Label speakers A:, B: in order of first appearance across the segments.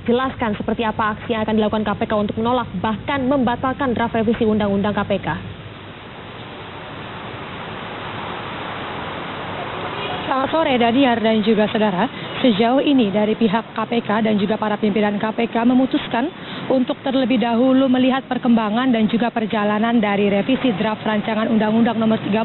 A: jelaskan seperti apa aksi yang akan dilakukan KPK untuk menolak bahkan membatalkan draft revisi Undang-Undang KPK.
B: Selamat sore Daniar dan juga saudara. Sejauh ini dari pihak KPK dan juga para pimpinan KPK memutuskan untuk terlebih dahulu melihat perkembangan dan juga perjalanan dari revisi draft rancangan Undang-Undang Nomor 30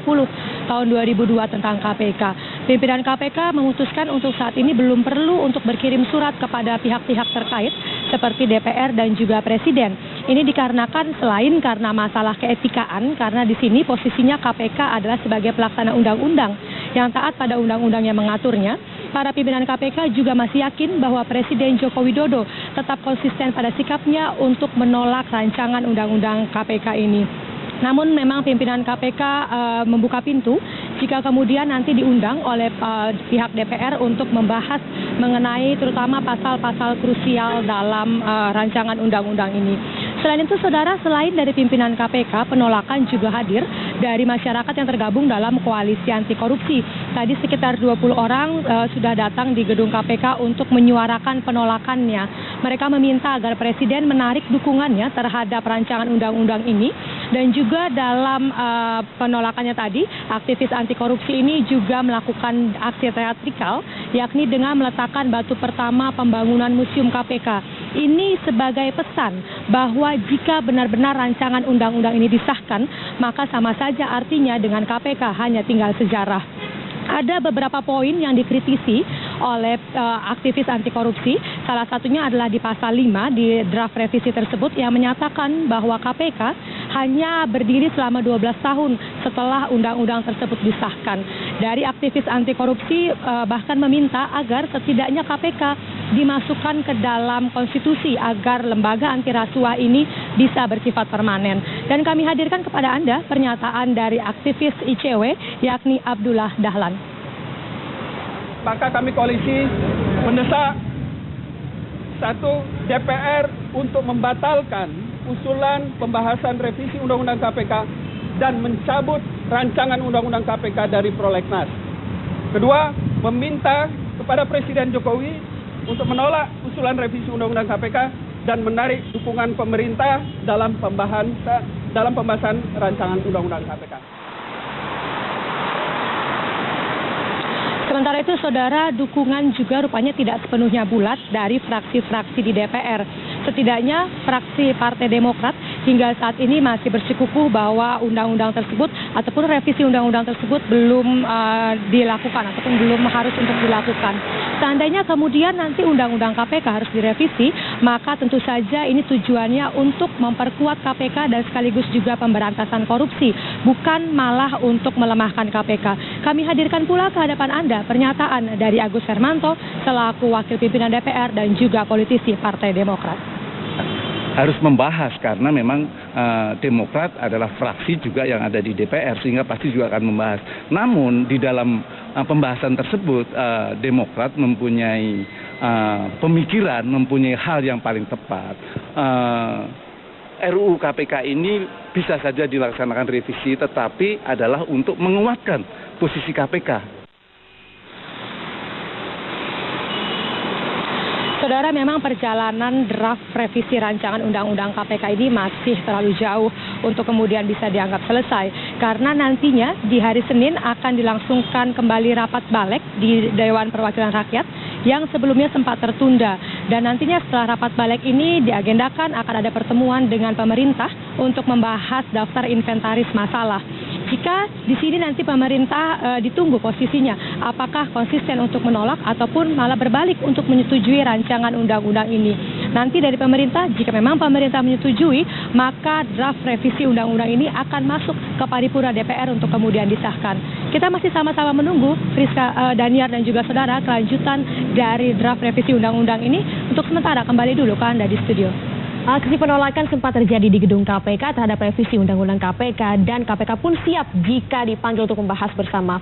B: Tahun 2002 tentang KPK. Pimpinan KPK memutuskan untuk saat ini belum perlu untuk berkirim surat kepada pihak-pihak terkait seperti DPR dan juga Presiden. Ini dikarenakan selain karena masalah keetikaan, karena di sini posisinya KPK adalah sebagai pelaksana undang-undang yang taat pada undang-undang yang mengaturnya. Para pimpinan KPK juga masih yakin bahwa Presiden Joko Widodo tetap konsisten pada sikapnya untuk menolak rancangan undang-undang KPK ini. Namun memang pimpinan KPK membuka pintu jika kemudian nanti diundang oleh pihak DPR untuk membahas mengenai terutama pasal-pasal krusial dalam rancangan undang-undang ini. Selain itu, saudara, selain dari pimpinan KPK, penolakan juga hadir dari masyarakat yang tergabung dalam koalisi anti korupsi. Tadi sekitar 20 orang sudah datang di gedung KPK untuk menyuarakan penolakannya. Mereka meminta agar Presiden menarik dukungannya terhadap rancangan undang-undang ini. Dan juga dalam penolakannya tadi, aktivis anti korupsi ini juga melakukan aksi teatrikal, yakni dengan meletakkan batu pertama pembangunan Museum KPK. Ini sebagai pesan bahwa jika benar-benar rancangan undang-undang ini disahkan, maka sama saja artinya dengan KPK hanya tinggal sejarah. Ada beberapa poin yang dikritisi oleh aktivis anti korupsi. Salah satunya adalah di pasal 5 di draft revisi tersebut yang menyatakan bahwa KPK hanya berdiri selama 12 tahun setelah undang-undang tersebut disahkan. Dari aktivis anti korupsi bahkan meminta agar setidaknya KPK dimasukkan ke dalam konstitusi agar lembaga anti rasuah ini bisa bersifat permanen. Dan kami hadirkan kepada Anda pernyataan dari aktivis ICW yakni Abdullah Dahlan.
C: Maka kami koalisi mendesak satu, DPR untuk membatalkan usulan pembahasan revisi Undang-Undang KPK dan mencabut rancangan Undang-Undang KPK dari prolegnas. Kedua, meminta kepada Presiden Jokowi untuk menolak usulan revisi Undang-Undang KPK dan menarik dukungan pemerintah dalam pembahasan rancangan Undang-Undang KPK.
B: Sementara itu, saudara, dukungan juga rupanya tidak sepenuhnya bulat dari fraksi-fraksi di DPR. Setidaknya fraksi Partai Demokrat hingga saat ini masih bersikukuh bahwa undang-undang tersebut ataupun revisi undang-undang tersebut belum dilakukan ataupun belum harus untuk dilakukan. Seandainya kemudian nanti undang-undang KPK harus direvisi, maka tentu saja ini tujuannya untuk memperkuat KPK dan sekaligus juga pemberantasan korupsi, bukan malah untuk melemahkan KPK. Kami hadirkan pula ke hadapan Anda pernyataan dari Agus Hermanto selaku Wakil Pimpinan DPR dan juga politisi Partai Demokrat.
D: Harus membahas karena memang Demokrat adalah fraksi juga yang ada di DPR sehingga pasti juga akan membahas. Namun di dalam pembahasan tersebut Demokrat mempunyai pemikiran, mempunyai hal yang paling tepat. RUU KPK ini bisa saja dilaksanakan revisi tetapi adalah untuk menguatkan posisi KPK.
B: Saudara, memang perjalanan draft revisi rancangan Undang-Undang KPK ini masih terlalu jauh untuk kemudian bisa dianggap selesai. Karena nantinya di hari Senin akan dilangsungkan kembali rapat balik di Dewan Perwakilan Rakyat yang sebelumnya sempat tertunda. Dan nantinya setelah rapat balik ini diagendakan akan ada pertemuan dengan pemerintah untuk membahas daftar inventaris masalah. Jika di sini nanti pemerintah ditunggu posisinya, apakah konsisten untuk menolak ataupun malah berbalik untuk menyetujui rancangan undang-undang ini. Nanti dari pemerintah, jika memang pemerintah menyetujui, maka draft revisi undang-undang ini akan masuk ke paripurna DPR untuk kemudian disahkan. Kita masih sama-sama menunggu, Friska, Daniar dan juga saudara, kelanjutan dari draft revisi undang-undang ini. Untuk sementara kembali dulu ke Anda di studio.
A: Aksi penolakan sempat terjadi di gedung KPK terhadap revisi Undang-Undang KPK dan KPK pun siap jika dipanggil untuk membahas bersama.